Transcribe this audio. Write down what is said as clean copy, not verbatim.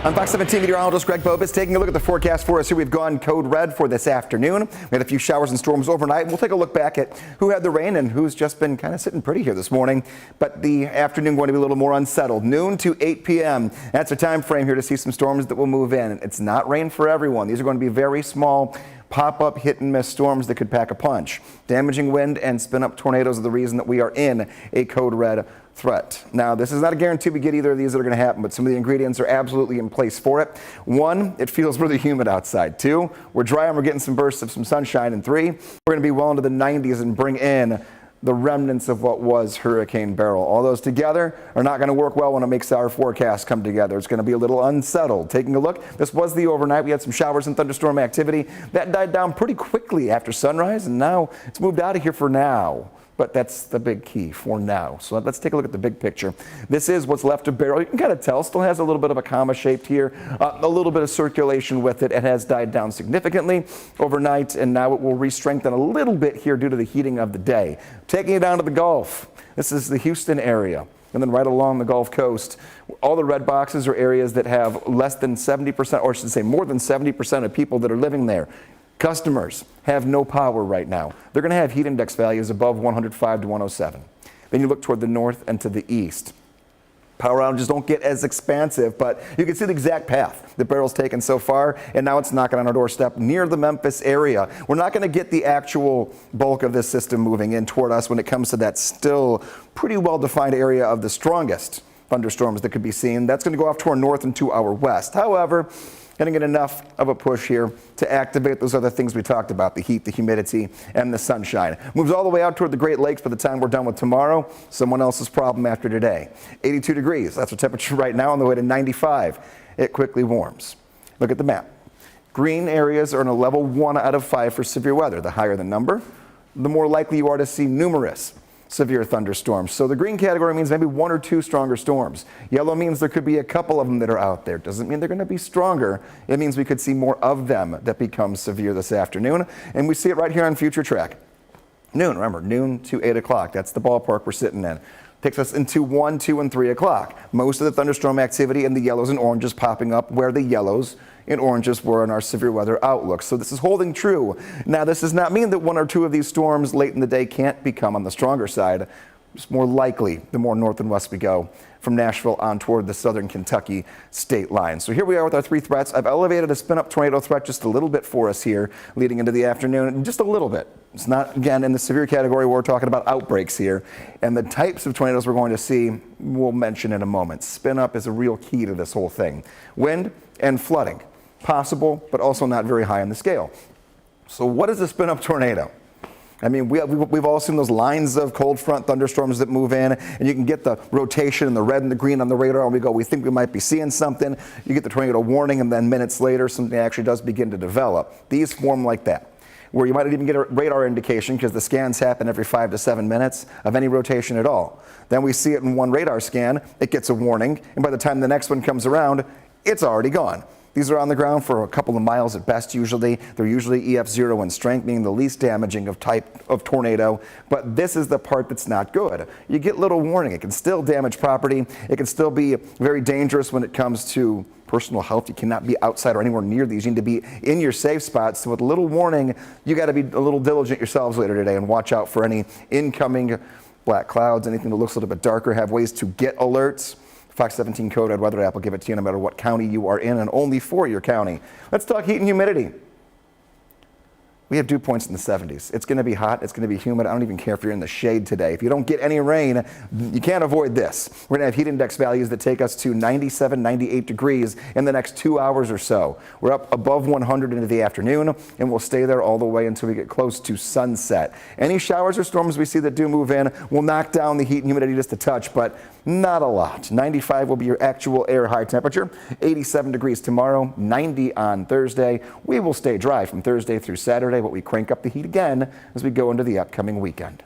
I'm Fox 17 meteorologist Greg Bobos taking a look at the forecast for us. Here we've gone code red for this afternoon. We had a few showers and storms overnight. We'll take a look back at who had the rain and who's just been kind of sitting pretty here this morning. But the afternoon going to be a little more unsettled. Noon to 8 p.m. That's a time frame here to see some storms that will move in. It's not rain for everyone. These are going to be very small pop-up hit-and-miss storms that could pack a punch. Damaging wind and spin-up tornadoes are the reason that we are in a code red threat. Now, this is not a guarantee we get either of these that are going to happen, but some of the ingredients are absolutely in place for it. 1, it feels really humid outside. 2, we're dry and we're getting some bursts of some sunshine. And 3, we're going to be well into the 90s and bring in the remnants of what was Hurricane Beryl. All those together are not going to work well when it makes our forecast come together. It's going to be a little unsettled. Taking a look, this was the overnight. We had some showers and thunderstorm activity. That died down pretty quickly after sunrise, and now it's moved out of here for now. But that's the big key, for now. So let's take a look at the big picture. This is what's left of Beryl. You can kind of tell, still has a little bit of a comma shaped here, a little bit of circulation with it. It has died down significantly overnight, and now it will re-strengthen a little bit here due to the heating of the day. Taking it down to the Gulf. This is the Houston area. And then right along the Gulf Coast, all the red boxes are areas that have less than 70%, or I should say more than 70% of people that are living there. Customers have no power right now. They're going to have heat index values above 105 to 107. Then you look toward the north and to the east. Power outages don't get as expansive, but you can see the exact path that Beryl's taken so far, and now it's knocking on our doorstep near the Memphis area. We're not going to get the actual bulk of this system moving in toward us when it comes to that still pretty well-defined area of the strongest thunderstorms that could be seen. That's going to go off to our north and to our west. However, going to get enough of a push here to activate those other things we talked about, the heat, the humidity, and the sunshine. Moves all the way out toward the Great Lakes by the time we're done with tomorrow. Someone else's problem after today. 82 degrees, that's our temperature right now, on the way to 95. It quickly warms. Look at the map. Green areas are in a level 1 out of 5 for severe weather. The higher the number, the more likely you are to see numerous severe thunderstorms. So the green category means maybe 1 or 2 stronger storms. Yellow means there could be a couple of them that are out there. Doesn't mean they're going to be stronger. It means we could see more of them that become severe this afternoon. And we see it right here on Future Track. Noon, remember, noon to 8 o'clock. That's the ballpark we're sitting in. Takes us into 1, 2, and 3 o'clock. Most of the thunderstorm activity in the yellows and oranges popping up where the yellows and oranges were in our severe weather outlook. So this is holding true. Now, this does not mean that 1 or 2 of these storms late in the day can't become on the stronger side. It's more likely the more north and west we go from Nashville on toward the southern Kentucky state line. So here we are with our 3 threats. I've elevated a spin-up tornado threat just a little bit for us here leading into the afternoon, just a little bit. It's not, again, in the severe category where we're talking about outbreaks here. And the types of tornadoes we're going to see, we'll mention in a moment. Spin-up is a real key to this whole thing. Wind and flooding, possible, but also not very high on the scale. So what is a spin-up tornado? I mean, we've all seen those lines of cold front thunderstorms that move in, and you can get the rotation and the red and the green on the radar, and we think we might be seeing something. You get the tornado warning, and then minutes later, something actually does begin to develop. These form like that, where you might even get a radar indication because the scans happen every 5 to 7 minutes of any rotation at all. Then we see it in one radar scan, it gets a warning, and by the time the next one comes around, it's already gone. These are on the ground for a couple of miles at best usually. They're usually EF0 in strength, meaning the least damaging of type of tornado. But this is the part that's not good. You get little warning. It can still damage property. It can still be very dangerous when it comes to personal health. You cannot be outside or anywhere near these. You need to be in your safe spots. So with a little warning, you got to be a little diligent yourselves later today and watch out for any incoming black clouds, anything that looks a little bit darker. Have ways to get alerts. Fox 17 code red weather app will give it to you no matter what county you are in and only for your county. Let's talk heat and humidity. We have dew points in the 70s. It's going to be hot. It's going to be humid. I don't even care if you're in the shade today. If you don't get any rain, you can't avoid this. We're going to have heat index values that take us to 97, 98 degrees in the next 2 hours or so. We're up above 100 into the afternoon, and we'll stay there all the way until we get close to sunset. Any showers or storms we see that do move in will knock down the heat and humidity just a touch, but not a lot. 95 will be your actual air high temperature. 87 degrees tomorrow, 90 on Thursday. We will stay dry from Thursday through Saturday, but we crank up the heat again as we go into the upcoming weekend.